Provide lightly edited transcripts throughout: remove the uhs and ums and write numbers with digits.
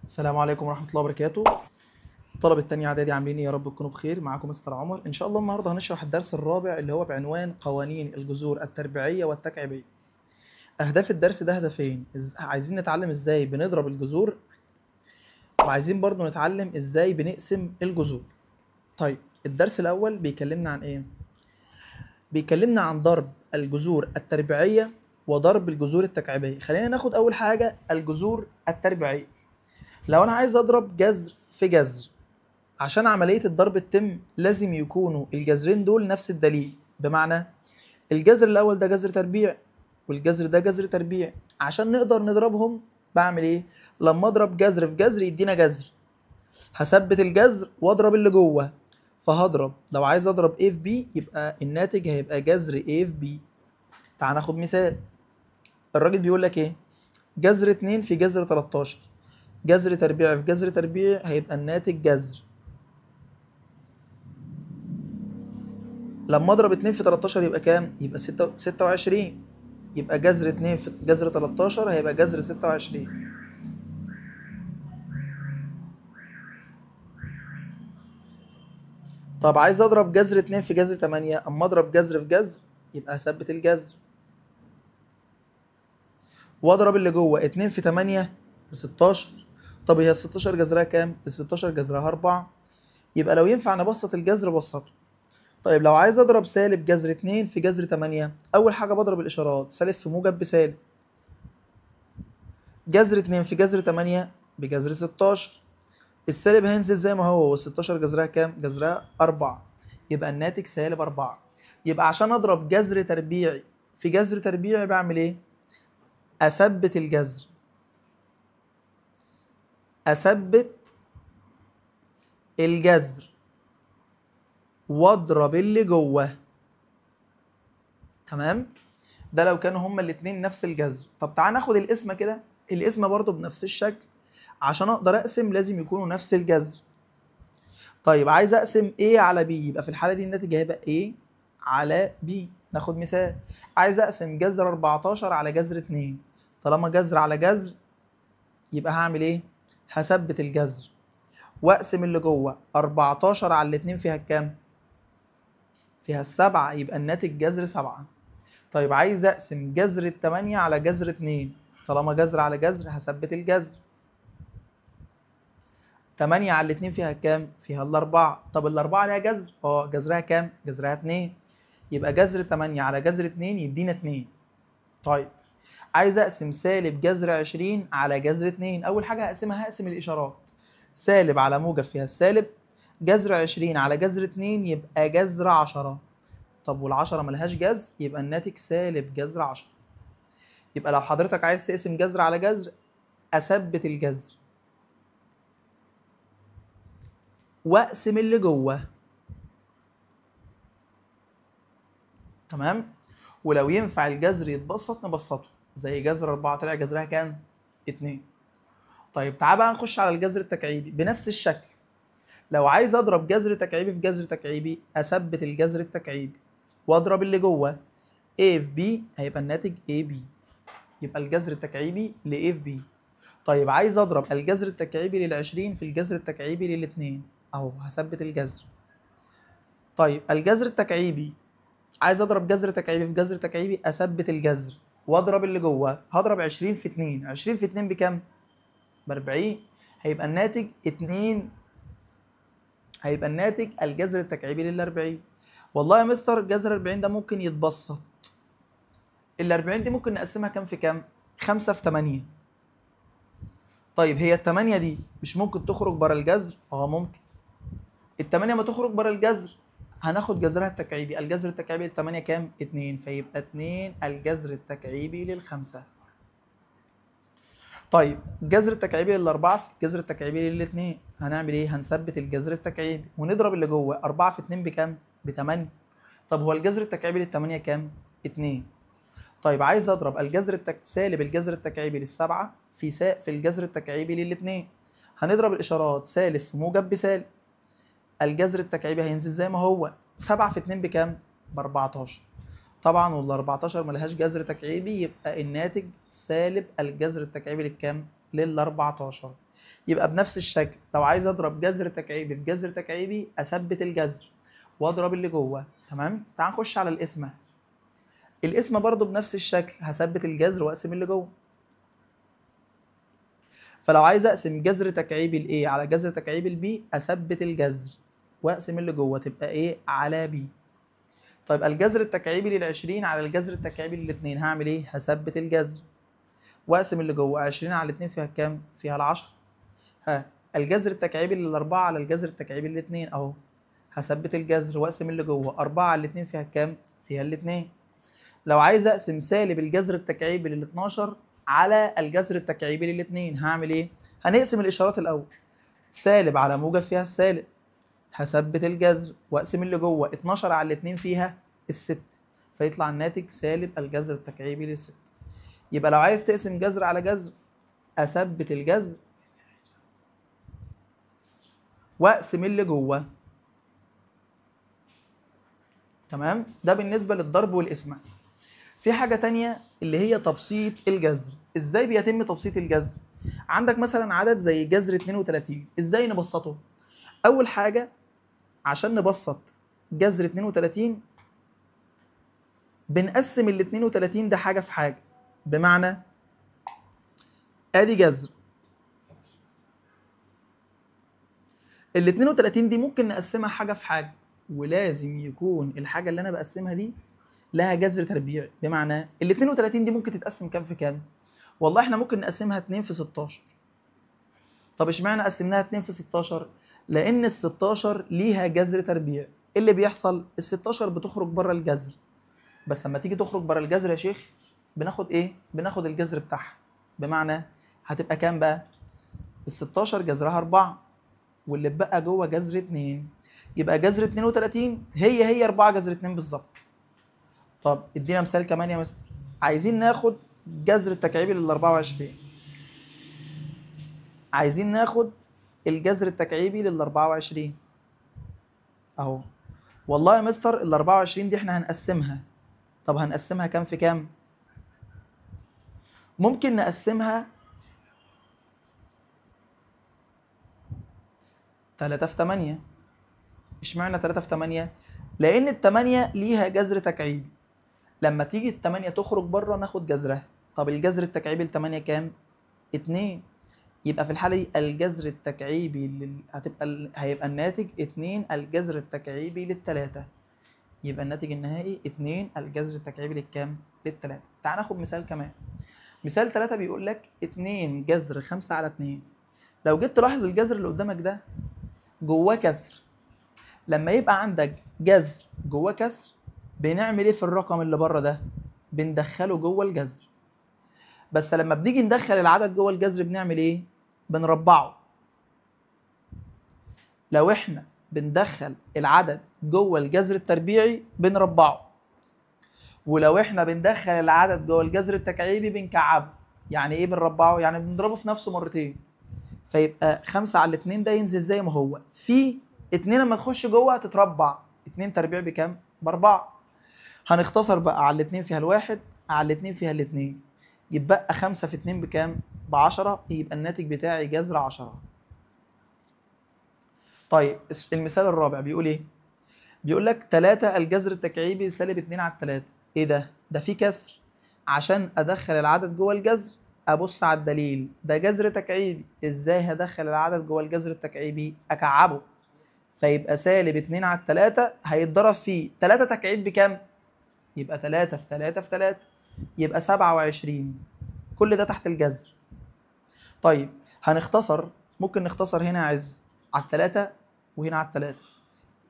السلام عليكم ورحمة الله وبركاته. طلبة تانية إعدادي عاملين إيه؟ يا رب تكونوا بخير. معاكم مستر عمر. إن شاء الله النهاردة هنشرح الدرس الرابع اللي هو بعنوان قوانين الجذور التربيعية والتكعيبية. أهداف الدرس ده هدفين، عايزين نتعلم إزاي بنضرب الجذور، وعايزين برضو نتعلم إزاي بنقسم الجذور. طيب الدرس الأول بيكلمنا عن إيه؟ بيكلمنا عن ضرب الجذور التربيعية وضرب الجذور التكعيبية. خلينا ناخد أول حاجة الجذور التربيعية. لو أنا عايز أضرب جذر في جذر، عشان عملية الضرب تتم لازم يكونوا الجذرين دول نفس الدليل. بمعنى الجذر الأول ده جذر تربيع والجذر ده جذر تربيع، عشان نقدر نضربهم بعمل إيه؟ لما أضرب جذر في جذر يدينا جذر، هثبت الجذر وأضرب اللي جوه، فهضرب لو عايز أضرب A في B يبقى الناتج هيبقى جذر A في B. تعال ناخد مثال. الراجل بيقول لك إيه؟ جذر 2 في جذر 13، جذر تربيع في جذر تربيع هيبقى الناتج جذر. لما اضرب 2 في 13 يبقى كام؟ يبقى 26. يبقى جذر 2 في جذر 13 هيبقى جذر 26. طب عايز اضرب جذر 2 في جذر 8، اما اضرب جذر في جذر يبقى هثبت الجذر واضرب اللي جوه. 2 في 8 ب 16. طب هي ال 16 جذرها كام؟ ال 16 جذرها 4. يبقى لو ينفع نبسط الجذر بسطه. طيب لو عايز اضرب سالب جذر 2 في جذر 8، اول حاجه بضرب الاشارات، سالب في موجب بسالب. جذر 2 في جذر 8 بجذر 16. السالب هينزل زي ما هو، وال 16 جذرها كام؟ جذرها 4. يبقى الناتج سالب 4. يبقى عشان اضرب جذر تربيعي في جذر تربيعي بعمل ايه؟ اثبت الجذر، اثبت الجذر واضرب اللي جوه. تمام؟ ده لو كانوا هما الاتنين نفس الجذر. طب تعال ناخد القسمه كده. القسمه برضو بنفس الشكل، عشان اقدر اقسم لازم يكونوا نفس الجذر. طيب عايز اقسم A على B، يبقى في الحاله دي الناتج هيبقى A على B. ناخد مثال. عايز اقسم جذر 14 على جذر 2، طالما جذر على جذر يبقى هعمل ايه؟ هثبت الجذر واقسم اللي جوه. 14 على الاتنين فيها كام؟ فيها السبعة، يبقى الناتج جذر 7. طيب عايز اقسم جذر 8 على جذر 2، طالما جذر على جذر هثبت الجذر. 8 على الاتنين فيها كام؟ فيها الأربعة. طب الأربعة ليها جذر؟ جذرها كام؟ جذرها 2. يبقى جذر 8 على جذر 2 يدينا 2. طيب عايز أقسم سالب جذر 20 على جذر 2، أول حاجة هقسمها هقسم الإشارات. سالب على موجب فيها السالب، جذر 20 على جذر 2 يبقى جذر 10. طب والعشرة ملهاش جذر، يبقى الناتج سالب جذر 10. يبقى لو حضرتك عايز تقسم جذر على جذر، أثبت الجذر واقسم اللي جوه. تمام؟ ولو ينفع الجذر يتبسط نبسطه، زي جذر 4 طلع جذرها كام؟ 2. طيب تعال بقى نخش على الجذر التكعيبي بنفس الشكل. لو عايز اضرب جذر تكعيبي في جذر تكعيبي، اثبت الجذر التكعيبي واضرب اللي جوه. A في B هيبقى الناتج AB. يبقى الجذر التكعيبي ل A في B. طيب عايز اضرب الجذر التكعيبي لل20 في الجذر التكعيبي لل2، اهو هثبت الجذر. طيب الجذر التكعيبي، عايز اضرب جذر تكعيبي في جذر تكعيبي، اثبت الجذر واضرب اللي جوه. هضرب 20 في 2، 20 في 2 بكام؟ ب 40. هيبقى الناتج 2، هيبقى الناتج الجذر التكعيبي لل 40. والله يا مستر جذر 40 ده ممكن يتبسط. ال 40 دي ممكن نقسمها كام في كام؟ 5 في 8. طيب هي ال 8 دي مش ممكن تخرج بره الجذر؟ ممكن. ال 8 ما تخرج بره الجذر هناخد جذرها التكعيبي. الجذر التكعيبي لل8 كام؟ 2، فيبقى 2 الجذر التكعيبي لل5. طيب الجذر التكعيبي لل4 في الجذر التكعيبي لل2 هنعمل ايه؟ هنثبت الجذر التكعيبي ونضرب اللي جوه. 4 في 2 بكام؟ ب8. طب هو الجذر التكعيبي لل8 كام؟ 2. طيب عايز اضرب سالب الجذر التكعيبي لل7 في الجذر التكعيبي لل2، هنضرب الاشارات، سالب في موجب بسالب. الجذر التكعيبي هينزل زي ما هو. 7 في 2 بكام؟ ب 14. طبعا وال 14 ملهاش جذر تكعيبي، يبقى الناتج سالب الجذر التكعيبي للكام؟ لل 14. يبقى بنفس الشكل لو عايز اضرب جذر تكعيبي في جذر تكعيبي اثبت الجذر واضرب اللي جوه. تمام. تعال نخش على القسمه. القسمه برضو بنفس الشكل هثبت الجذر واقسم اللي جوه. فلو عايز اقسم جذر تكعيبي ل A على جذر تكعيبي ل B اثبت الجذر واقسم اللي جوه تبقى A على B. طيب الجذر التكعيبي لل20 على الجذر التكعيبي لل2 هعمل ايه؟ هثبت الجذر واقسم اللي جوه. 20 على 2 فيها كام؟ فيها ال10. ها الجذر التكعيبي لل4 على الجذر التكعيبي لل2 اهو هثبت الجذر واقسم اللي جوه. 4 على 2 فيها كام؟ فيها ال2. لو عايز اقسم سالب الجذر التكعيبي لل12 على الجذر التكعيبي لل2 هعمل ايه؟ هنقسم الاشارات الاول. سالب على موجب فيها السالب. هثبت الجذر واقسم اللي جوه. 12 على 2 فيها ال6 فيطلع الناتج سالب الجذر التكعيبي لل6. يبقى لو عايز تقسم جذر على جذر اثبت الجذر واقسم اللي جوه. تمام. ده بالنسبه للضرب والقسمه. في حاجه تانية اللي هي تبسيط الجذر. ازاي بيتم تبسيط الجذر؟ عندك مثلا عدد زي جذر 32. ازاي نبسطه؟ اول حاجه عشان نبسط جذر 32 بنقسم ال 32 ده حاجه في حاجه. بمعنى ادي جذر ال 32 دي ممكن نقسمها حاجه في حاجه ولازم يكون الحاجه اللي انا بقسمها دي لها جذر تربيعي. بمعنى ال 32 دي ممكن تتقسم كام في كام؟ والله احنا ممكن نقسمها 2 في 16. طب اشمعنى قسمناها 2 في 16؟ لان ال 16 ليها جذر تربيعي. ايه اللي بيحصل؟ ال 16 بتخرج بره الجذر، بس لما تيجي تخرج بره الجذر يا شيخ بناخد ايه؟ بناخد الجذر بتاعها. بمعنى هتبقى كام بقى؟ ال 16 جذرها 4 واللي اتبقى جوه جذر 2. يبقى جذر 32 هي 4 جذر 2 بالظبط. طب ادينا مثال كمان يا مستر. عايزين ناخد جذر التكعيبي لل 24. عايزين ناخد الجذر التكعيبي لل 24 اهو. والله يا مستر ال 24 دي احنا هنقسمها. طب هنقسمها كام في كام؟ ممكن نقسمها 3 في 8. اشمعنى 3 في 8؟ لان ال8 ليها جذر تكعيبي. لما تيجي ال8 تخرج بره ناخد جذرها. طب الجذر التكعيبي ل8 كام؟ 2. يبقى في الحاله دي الجذر التكعيبي هيبقى الناتج 2 الجذر التكعيبي لل3. يبقى الناتج النهائي 2 الجذر التكعيبي للكام؟ لل3. تعال ناخد مثال كمان. مثال 3 بيقول لك 2 جذر 5 على 2. لو جيت تلاحظ الجذر اللي قدامك ده جواه كسر. لما يبقى عندك جذر جواه كسر بنعمل ايه في الرقم اللي بره ده؟ بندخله جوه الجذر. بس لما بنيجي ندخل العدد جوه الجذر بنعمل ايه؟ بنربعه. لو احنا بندخل العدد جوه الجذر التربيعي بنربعه، ولو احنا بندخل العدد جوه الجذر التكعيبي بنكعبه. يعني ايه بنربعه؟ يعني بنضربه في نفسه مرتين. فيبقى 5 على 2 ده ينزل زي ما هو. في 2 لما تخش جوه هتتربع. 2 تربيع بكام؟ ب4. هنختصر بقى على 2 فيها الواحد على 2 فيها ال2. يبقى 5 في 2 بكام؟ ب10. يبقى الناتج بتاعي جذر 10. طيب المثال الرابع بيقول ايه؟ بيقول لك 3 الجذر التكعيبي سالب 2 على 3. ايه ده؟ ده في كسر. عشان ادخل العدد جوه الجذر ابص على الدليل. ده جذر تكعيبي. ازاي هدخل العدد جوه الجذر التكعيبي؟ اكعبه. فيبقى سالب 2 على 3 هيتضرب فيه 3 تكعيب بكام؟ يبقى 3 في 3 في 3 يبقى 27. كل ده تحت الجذر. طيب هنختصر. ممكن نختصر هنا عز على 3 وهنا على 3.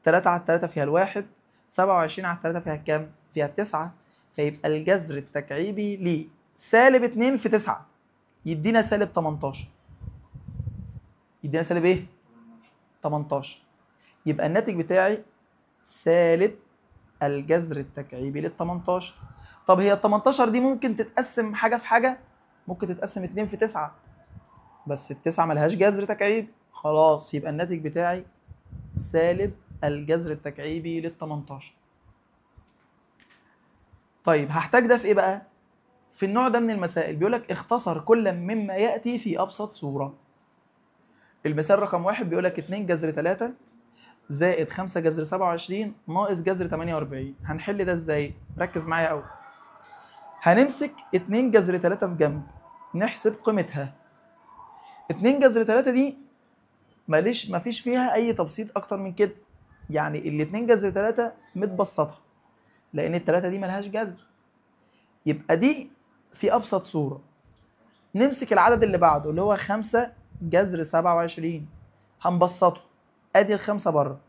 3 على 3 فيها الواحد. 27 على 3 فيها كام؟ فيها 9. فيبقى الجذر التكعيبي ليه سالب 2 في 9 يدينا سالب 18. يدينا سالب ايه؟ 18. يبقى الناتج بتاعي سالب الجذر التكعيبي لل 18. طب هي ال 18 دي ممكن تتقسم حاجه في حاجه؟ ممكن تتقسم 2 في 9 بس ال9 ملهاش جذر تكعيبي. خلاص يبقى الناتج بتاعي سالب الجذر التكعيبي لل 18. طيب هحتاج ده في ايه بقى؟ في النوع ده من المسائل بيقول لك اختصر كل مما ياتي في ابسط صوره. المثال رقم 1 بيقول لك 2 جذر 3 زائد 5 جذر 27 ناقص جذر 48. هنحل ده ازاي؟ ركز معايا قوي. هنمسك 2 جذر 3 في جنب نحسب قيمتها. 2 جذر 3 دي مفيش فيها اي تبسيط اكتر من كده، يعني ال2 جذر 3 متبسطه لان الثلاثه دي ملهاش جذر، يبقى دي في ابسط صوره. نمسك العدد اللي بعده اللي هو 5 جذر 27 هنبسطه، ادي الخمسه بره.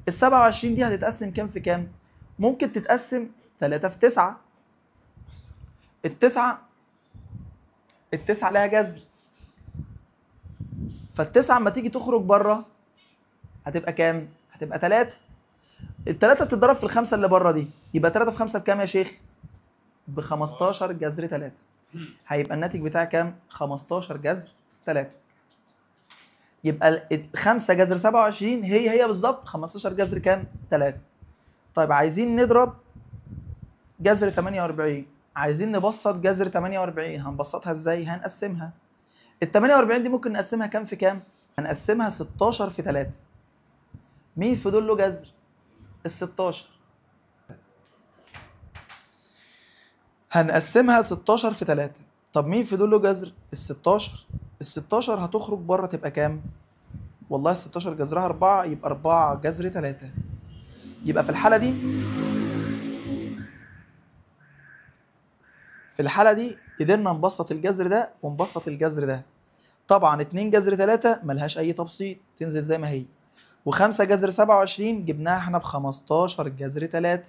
ال 27 دي هتتقسم كام في كام؟ ممكن تتقسم 3 في 9. التسعة لها جذر، فالتسعة اما تيجي تخرج بره هتبقى كام؟ هتبقى 3. التلاتة بتتضرب في الخمسة اللي بره دي، يبقى 3 في 5 بكام يا شيخ؟ ب 15 جذر 3. هيبقى الناتج بتاعي كام؟ 15 جذر 3. يبقى 5 جذر 27 هي بالظبط 15 جذر كام؟ 3. طيب عايزين نضرب جذر 48، عايزين نبسط جذر 48، هنبسطها ازاي؟ هنقسمها. ال 48 دي ممكن نقسمها كام في كام؟ هنقسمها 16 في 3. مين في دول له جذر؟ ال 16. هنقسمها 16 في 3. طب مين في دول له جذر؟ ال 16. ال 16 هتخرج بره تبقى كام؟ والله ال 16 جذرها 4، يبقى 4 جذر 3. يبقى في الحالة دي قدرنا نبسط الجذر ده ونبسط الجذر ده. طبعا 2 جذر 3 ملهاش أي تبسيط، تنزل زي ما هي. و5 جذر 27 جبناها احنا ب 15 جذر 3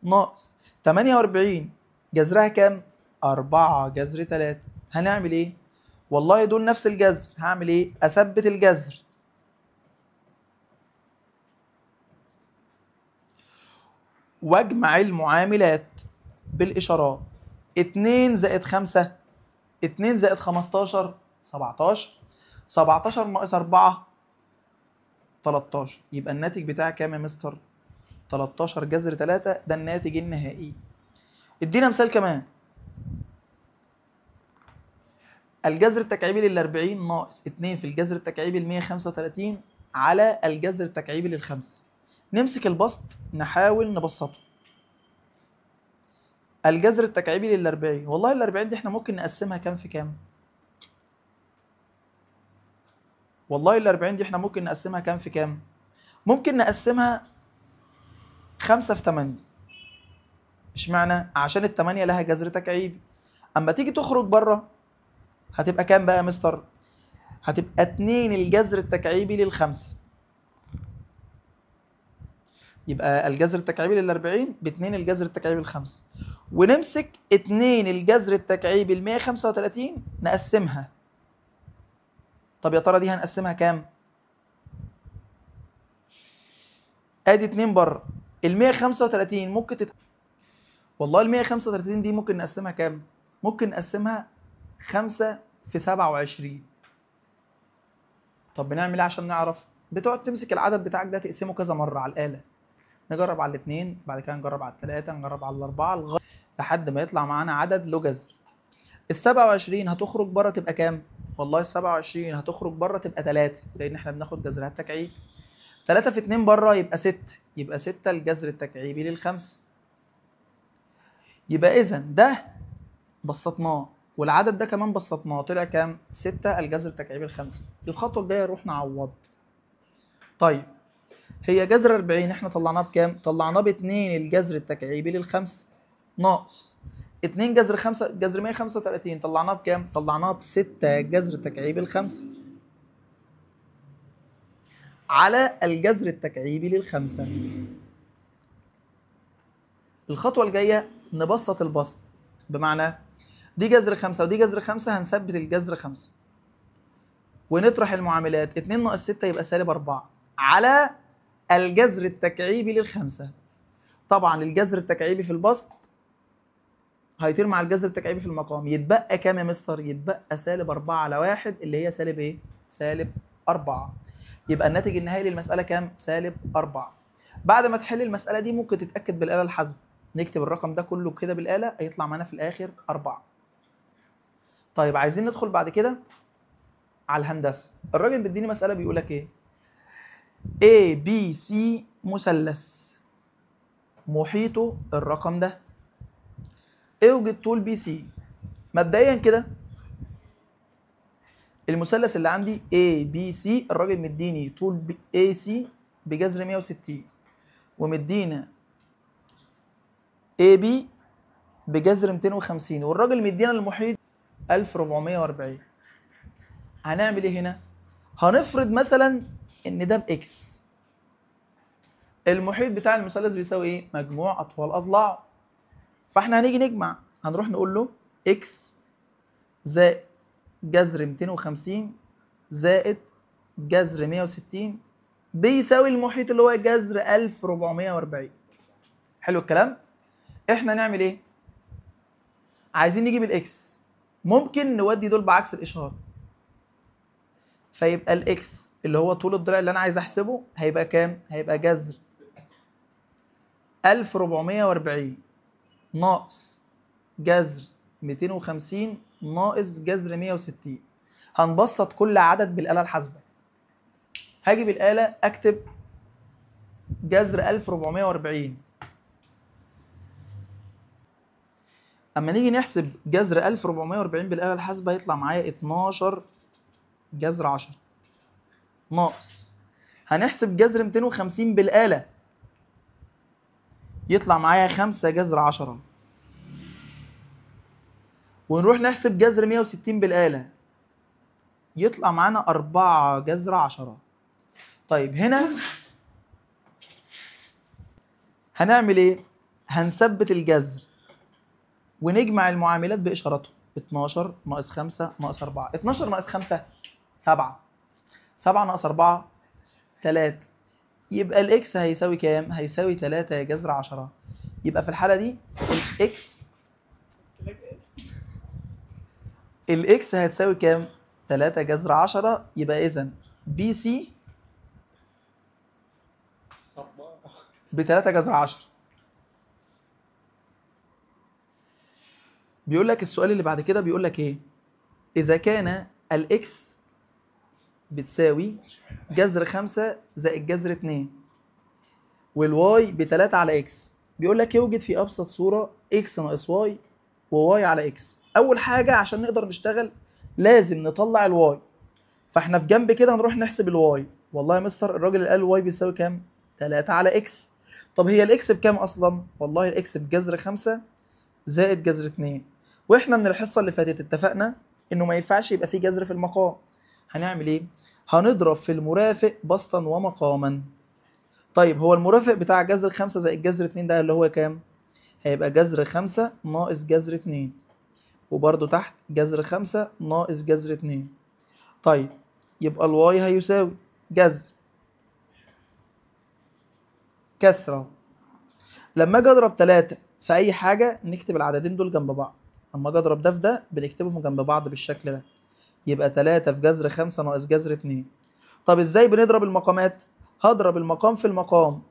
ناقص 48 جذرها كام؟ 4 جذر 3. هنعمل ايه؟ والله دول نفس الجذر، هعمل ايه؟ اثبت الجذر واجمع المعاملات بالاشارات. 2 زائد 5 2 زائد 15 17. 17 ناقص 4 13. يبقى الناتج بتاعي كام يا مستر؟ 13 جذر 3. ده الناتج النهائي. ادينا مثال كمان. الجذر التكعيبي لل 40 ناقص 2 في الجذر التكعيبي ل 135 على الجذر التكعيبي للخمس. نمسك البسط نحاول نبسطه. الجذر التكعيبي لل 40، والله ال 40 دي احنا ممكن نقسمها كام في كام؟ والله ال 40 دي احنا ممكن نقسمها كام في كام؟ ممكن نقسمها 5 في 8. اشمعنى؟ عشان ال 8 لها جذر تكعيبي. اما تيجي تخرج بره هتبقى كام بقى يا مستر؟ هتبقى 2 الجذر التكعيبي للخمس. يبقى الجذر التكعيبي لل 40 ب 2 الجذر التكعيبي للخمس. ونمسك 2 الجذر التكعيبي ل 135 نقسمها. طب يا ترى دي هنقسمها كام؟ ادي 2 بره. ال 135 ممكن والله ال 135 دي ممكن نقسمها كام؟ ممكن نقسمها 5 في 27. طب بنعمل ايه عشان نعرف؟ بتقعد تمسك العدد بتاعك ده تقسمه كذا مره على الآلة. نجرب على الاثنين، بعد كده نجرب على الثلاثة، نجرب على الأربعة لحد ما يطلع معانا عدد له جذر. ال 27 هتخرج بره تبقى كام؟ والله ال 27 هتخرج بره تبقى 3 لأن احنا بناخد جذرها التكعيبي. 3 في 2 بره يبقى 6، يبقى 6 الجذر التكعيبي للخمس. يبقى إذا ده بسطناه والعدد ده كمان بسطناه، طلع كام؟ 6 الجذر التكعيبي للخمسة. الخطوة الجاية نروح نعوض. طيب هي جذر 40 احنا طلعناه بكام؟ طلعناه ب 2 الجذر التكعيبي للخمس ناقص 2 جذر 5 جذر 135 طلعناه بكام؟ طلعناه ب 6 جذر تكعيبي للخمس على الجذر التكعيبي للخمسة. الخطوة الجاية نبسط البسط، بمعنى دي جذر 5 ودي جذر 5، هنثبت الجذر 5 ونطرح المعاملات. 2 ناقص 6 يبقى سالب 4 على الجذر التكعيبي للخمسة. طبعا الجذر التكعيبي في البسط هيطير مع الجذر التكعيبي في المقام. يتبقى كام يا مستر؟ يتبقى سالب 4 على 1 اللي هي سالب ايه؟ سالب 4. يبقى الناتج النهائي للمسألة كام؟ سالب 4. بعد ما تحل المسألة دي ممكن تتأكد بالآلة الحاسبة. نكتب الرقم ده كله كده بالآلة هيطلع معانا في الآخر 4. طيب عايزين ندخل بعد كده على الهندسة. الراجل بيديني مسألة بيقول لك إيه؟ A B C مثلث محيطه الرقم ده. اوجد طول بي سي. مبدئيا كده المثلث اللي عندي A B C، الراجل مديني طول AC بجذر 160، ومدينا AB بجذر 250، والراجل مدينا المحيط 1440. هنعمل ايه هنا؟ هنفرض مثلا ان ده باكس. المحيط بتاع المثلث بيساوي ايه؟ مجموع اطوال اضلاعه. فاحنا هنيجي نجمع، هنروح نقول له اكس زائد جذر 250 زائد جذر 160 بيساوي المحيط اللي هو جذر 1440. حلو الكلام؟ احنا نعمل ايه؟ عايزين نجيب الاكس، ممكن نودي دول بعكس الاشاره، فيبقى الاكس اللي هو طول الضلع اللي انا عايز احسبه هيبقى كام؟ هيبقى جذر 1440 ناقص جذر 250 ناقص جذر 160. هنبسط كل عدد بالآلة الحاسبة. هاجي بالآلة اكتب جذر 1440. اما نيجي نحسب جذر 1440 بالآلة الحاسبة هيطلع معايا 12 جذر 10 ناقص، هنحسب جذر 250 بالآلة يطلع معايا 5 جذر 10، ونروح نحسب جذر 160 بالآلة يطلع معانا 4 جذر 10. طيب هنا هنعمل ايه؟ هنثبت الجذر ونجمع المعاملات بإشارته. 12 ناقص 5 ناقص 4، 12 ناقص 5 7، 7 ناقص 4 3، يبقى الاكس هيساوي كام؟ هيساوي 3 جذر 10. يبقى في الحالة دي الاكس هتساوي كام؟ 3 جذر 10. يبقى اذا بي سي ب 3 جذر 10. بيقول لك السؤال اللي بعد كده بيقول لك ايه؟ اذا كان الاكس بتساوي جذر 5 زائد جذر 2 والواي ب 3 على اكس، بيقول لك يوجد في ابسط صوره اكس ناقص واي وواي على اكس. اول حاجه عشان نقدر نشتغل لازم نطلع الواي، فاحنا في جنب كده هنروح نحسب الواي. والله يا مستر الراجل اللي قال الواي بيساوي كام؟ 3 على اكس. طب هي الاكس بكام اصلا؟ والله الاكس بجذر 5 زائد جذر 2، واحنا من الحصه اللي فاتت اتفقنا انه ما ينفعش يبقى فيه جذر في المقام. هنعمل ايه؟ هنضرب في المرافق بسطا ومقاما. طيب هو المرافق بتاع جذر 5 زائد جذر 2 ده اللي هو كام؟ هيبقى جذر 5 ناقص جذر 2، وبرده تحت جذر 5 ناقص جذر 2. طيب يبقى الواي هيساوي جذر كسرة. لما اجي اضرب 3 في اي حاجه نكتب العددين دول جنب بعض. اما اجي اضرب ده في ده بنكتبهم جنب بعض بالشكل ده، يبقى 3 في جذر 5 ناقص جذر 2. طب ازاي بنضرب المقامات؟ هضرب المقام في المقام.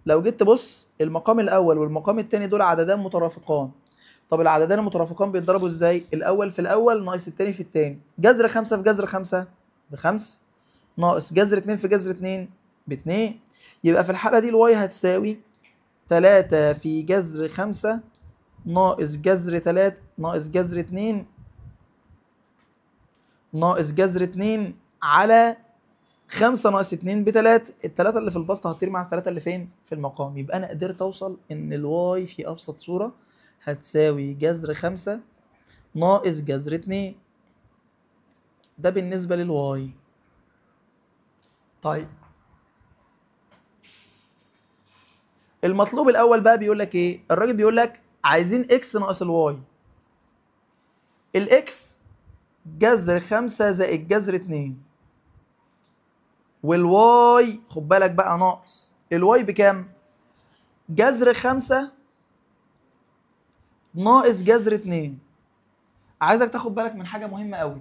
لو جيت تبص المقام الاول والمقام الثاني دول عددان مترافقان. طب العددان المترافقان بيتضربوا ازاي؟ الاول في الاول ناقص الثاني في الثاني. جذر 5 في جذر 5 ب5 ناقص جذر 2 في جذر 2 ب2. يبقى في الحاله دي الواي هتساوي 3 في جذر 5 ناقص جذر 3 ناقص جذر 2 ناقص جذر 2 على 5 ناقص 2 ب3. الثلاثة اللي في البسط هتطير مع الثلاثة اللي فين؟ في المقام. يبقى أنا قدرت أوصل إن الواي في أبسط صورة هتساوي جذر 5 ناقص جذر 2. ده بالنسبة للواي. طيب المطلوب الأول بقى بيقول لك إيه؟ الراجل بيقول لك عايزين إكس ناقص الواي. الإكس جذر 5 زائد جذر 2، والواي خد بالك بقى ناقص الواي بكام؟ جذر 5 ناقص جذر 2. عايزك تاخد بالك من حاجة مهمة قوي.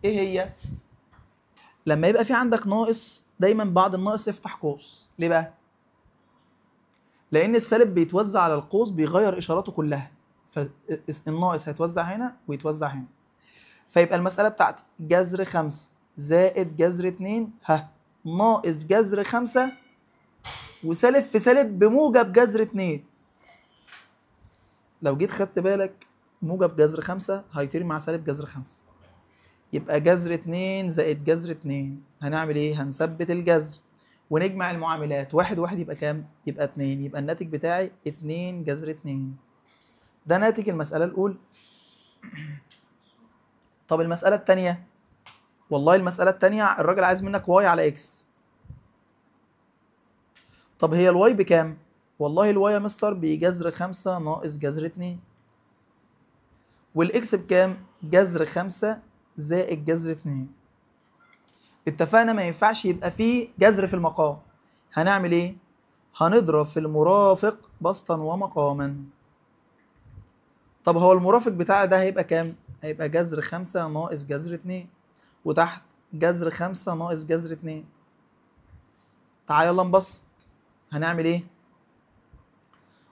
ايه هي؟ لما يبقى في عندك ناقص دايما بعد الناقص افتح قوس. ليه بقى؟ لان السالب بيتوزع على القوس بيغير اشاراته كلها، فالناقص هيتوزع هنا ويتوزع هنا. فيبقى المساله بتاعتي جذر 5 زائد جذر 2 ناقص جذر 5 وسالب في سالب بموجب جذر 2. لو جيت خدت بالك موجب جذر 5 هيطير مع سالب جذر 5، يبقى جذر 2 زائد جذر 2. هنعمل ايه؟ هنثبت الجذر ونجمع المعاملات، واحد واحد يبقى كام؟ يبقى 2. يبقى الناتج بتاعي 2 جذر 2. ده ناتج المسألة الأولى. طب المسألة التانية، والله المسألة التانية الراجل عايز منك واي على اكس. طب هي الواي بكام؟ والله الواي يا مستر بجذر 5 ناقص جذر 2. والاكس بكام؟ جذر 5 زائد جذر 2. اتفقنا ما ينفعش يبقى فيه جذر في المقام. هنعمل ايه؟ هنضرب في المرافق بسطا ومقاما. طب هو المرافق بتاعي ده هيبقى كام؟ هيبقى جذر 5 ناقص جذر 2، وتحت جذر 5 ناقص جذر 2. تعال يلا نبسط. هنعمل ايه؟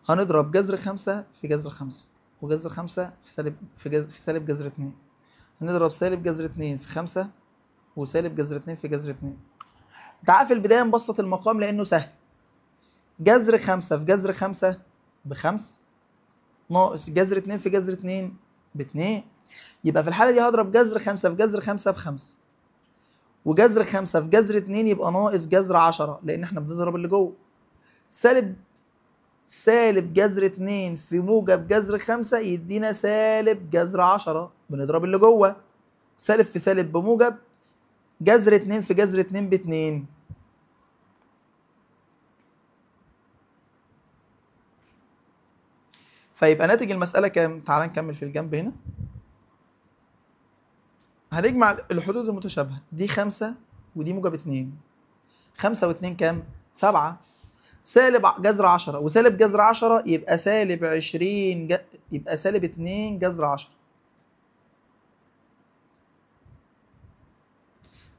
هنضرب جذر 5 في جذر 5، وجذر 5 في سالب جذر 2. هنضرب سالب جذر 2 في 5 وسالب جذر 2 في جذر 2. تعال في البداية نبسط المقام لأنه سهل. جذر 5 في جذر 5 ب5 ناقص جذر 2 في جذر 2 ب2. يبقى في الحالة دي هضرب جذر 5 في جذر 5 ب5، وجذر 5 في جذر 2 يبقى ناقص جذر 10، لأن احنا بنضرب اللي جوه. سالب جذر 2 في موجب جذر 5 يدينا سالب جذر 10، بنضرب اللي جوه. سالب في سالب بموجب، جذر 2 في جذر 2 ب2. فيبقى ناتج المسألة كام؟ تعال نكمل في الجنب هنا. هنجمع الحدود المتشابهة، دي 5 ودي موجب 2. 5 و2 كام؟ 7. سالب جذر 10 وسالب جذر 10 يبقى سالب 20 يبقى سالب 2 جذر 10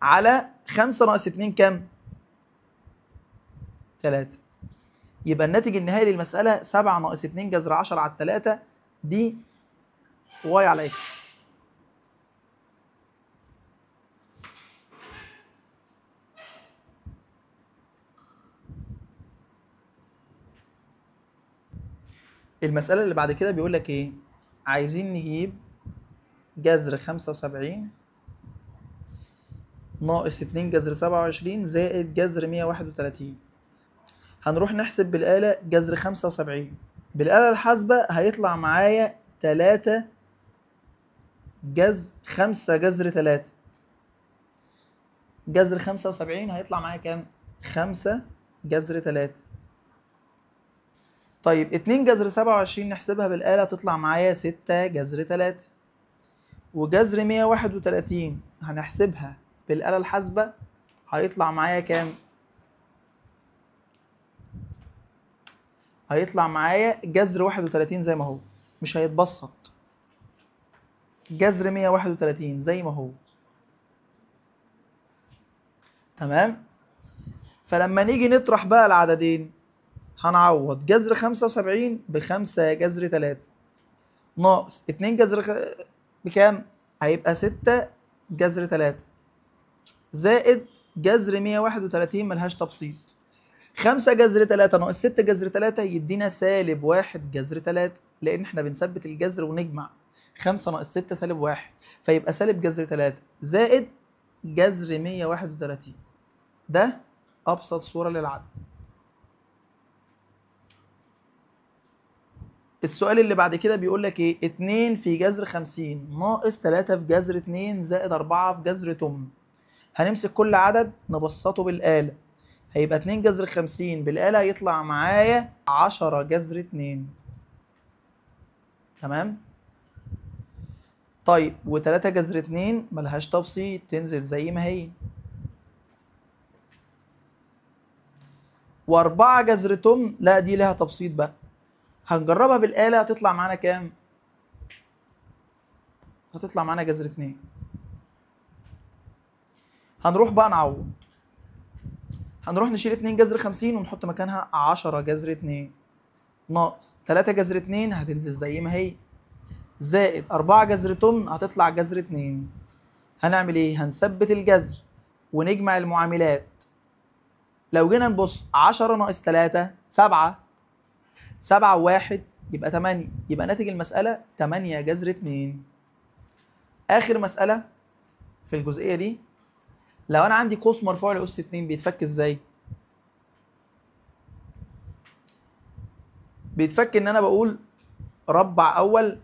على 5 ناقص 2 كام؟ 3. يبقى الناتج النهائي للمسألة 7 ناقص 2 جذر 10 على 3، دي واي على اكس. المسألة اللي بعد كده بيقول لك ايه؟ عايزين نجيب جذر 75 ناقص 2 جذر 27 زائد جذر 131. هنروح نحسب بالآلة جذر 75 بالآلة الحاسبة، هيطلع معايا 3 جذر 5 جذر 3. جذر 75 هيطلع معايا كام؟ 5 جذر 3. طيب 2 جذر 27 نحسبها بالآلة تطلع معايا 6 جذر 3. وجذر 131 هنحسبها بالآلة الحاسبة هيطلع معايا كام؟ هيطلع معايا جذر 31 زي ما هو، مش هيتبسط. جذر 131 زي ما هو. تمام؟ فلما نيجي نطرح بقى العددين هنعوض جذر 75 ب5 جذر 3 ناقص 2 جذر بكام؟ هيبقى 6 جذر 3 زائد جذر 131 ملهاش تبسيط. 5 جذر 3 ناقص 6 جذر 3 يدينا سالب 1 جذر 3، لأن احنا بنثبت الجذر ونجمع. 5 ناقص 6 سالب 1، فيبقى سالب جذر 3 زائد جذر 131. ده أبسط صورة للعدد. السؤال اللي بعد كده بيقول لك ايه؟ 2 في جذر 50 ناقص 3 في جذر 2 زائد 4 في جذر 8. هنمسك كل عدد نبسطه بالآلة. هيبقى 2 جذر 50 بالآلة يطلع معايا 10 جذر 2. تمام؟ طيب و3 جذر 2 ملهاش تبسيط، تنزل زي ما هي. و4 جذر 8 لا دي لها تبسيط بقى. هنجربها بالآلة هتطلع معانا كام؟ هتطلع معانا جذر 2. هنروح بقى نعوض. هنروح نشيل 2 جذر 50 ونحط مكانها 10 جذر 2. ناقص 3 جذر 2 هتنزل زي ما هي، زائد 4 جذر تمن هتطلع جذر 2. هنعمل ايه؟ هنثبت الجذر ونجمع المعاملات. لو جينا نبص 10 ناقص 3 7، 7 و1 يبقى 8، يبقى ناتج المسألة 8 جذر 2. آخر مسألة في الجزئية دي، لو أنا عندي قوس مرفوع لأس 2 بيتفك إزاي؟ بيتفك إن أنا بقول ربع أول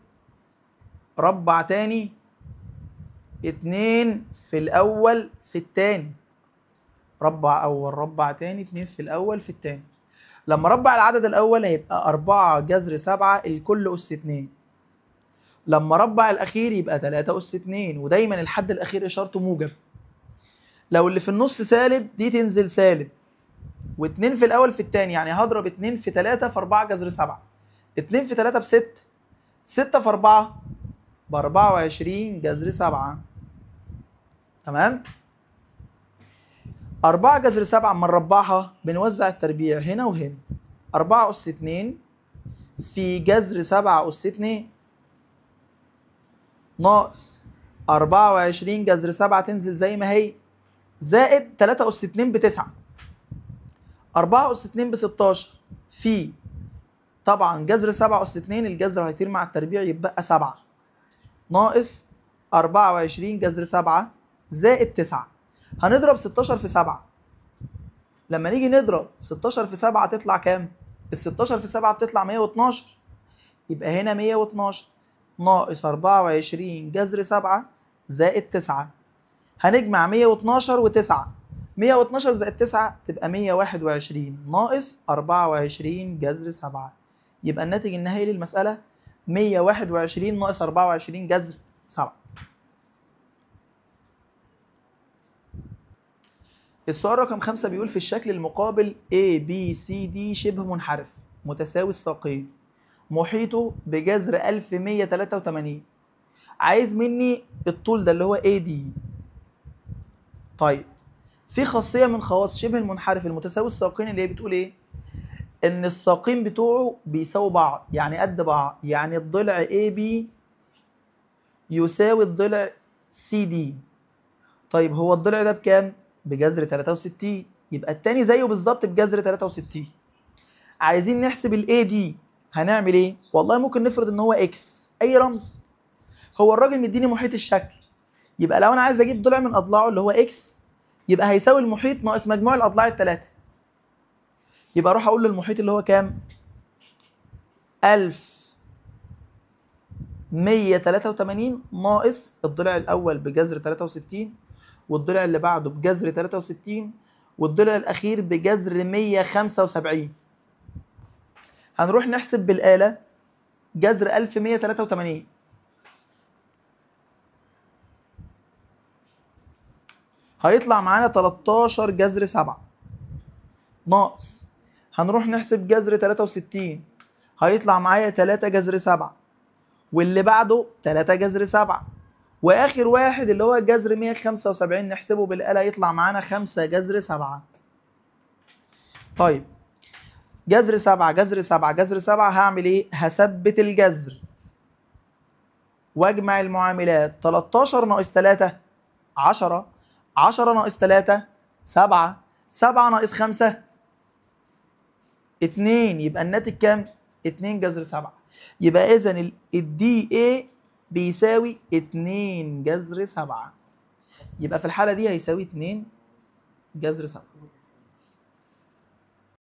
ربع تاني 2 في الأول في التاني، ربع أول ربع تاني 2 في الأول في التاني. لما ربع العدد الأول هيبقى 4 جذر 7 الكل أس 2. لما ربع الأخير يبقى 3 أس 2، ودايما الحد الأخير إشارته موجب. لو اللي في النص سالب دي تنزل سالب، و2 في الأول في التاني، يعني هضرب 2 في 3 في 4 جذر 7، 2 في 3 ب6، 6 في 4 ب 24 جذر 7. تمام؟ 4 جذر 7 اما نربعها بنوزع التربيع هنا وهنا، 4 أس 2 في جذر 7 أس 2 ناقص 24 جذر 7 تنزل زي ما هي، زائد 3 أس 2 ب9، 4 أس 2 ب16 في طبعا جذر 7 أس 2 الجذر هيطير مع التربيع يبقى 7 ناقص 24 جذر 7 زائد 9. هنضرب 16 في 7، لما نيجي نضرب 16 في 7 تطلع كام؟ ال 16 في 7 بتطلع 112، يبقى هنا 112 ناقص 24 جذر 7 زائد 9. هنجمع 112 و9، 112 زائد 9 تبقى 121 ناقص 24 جذر 7. يبقى الناتج النهائي للمسألة 121 ناقص 24 جذر 7. السؤال رقم 5 بيقول في الشكل المقابل A B C D شبه منحرف متساوي الساقين، محيطه بجذر 1183، عايز مني الطول ده اللي هو AD. طيب في خاصية من خواص شبه المنحرف المتساوي الساقين اللي هي بتقول ايه؟ ان الساقين بتوعه بيساووا بعض، يعني قد بعض، يعني الضلع AB يساوي الضلع CD. طيب هو الضلع ده بكام؟ بجذر 63، يبقى التاني زيه بالظبط بجذر 63. عايزين نحسب الاي دي، هنعمل ايه؟ والله ممكن نفرض ان هو اكس، اي رمز. هو الراجل مديني محيط الشكل، يبقى لو انا عايز اجيب ضلع من اضلاعه اللي هو اكس يبقى هيساوي المحيط ناقص مجموع الاضلاع الثلاثه. يبقى اروح اقول للمحيط اللي هو كام؟ 1183 ناقص الضلع الاول بجذر 63، والضلع اللي بعده بجذر 63، والضلع الاخير بجذر 175. هنروح نحسب بالآلة جذر 1183، هيطلع معانا 13 جذر 7 ناقص، هنروح نحسب جذر 63 هيطلع معايا 3 جذر 7، واللي بعده 3 جذر 7، واخر واحد اللي هو جذر 175 نحسبه بالآلة يطلع معانا 5 جذر 7. طيب جذر 7 جذر 7 جذر 7 هعمل ايه؟ هثبت الجذر واجمع المعاملات. 13 ناقص 3 10، 10 ناقص 3 7، 7 ناقص 5 2، يبقى الناتج كام؟ 2 جذر 7. يبقى اذا الدي اي بيساوي 2 جذر 7، يبقى في الحالة دي هيساوي 2 جذر 7.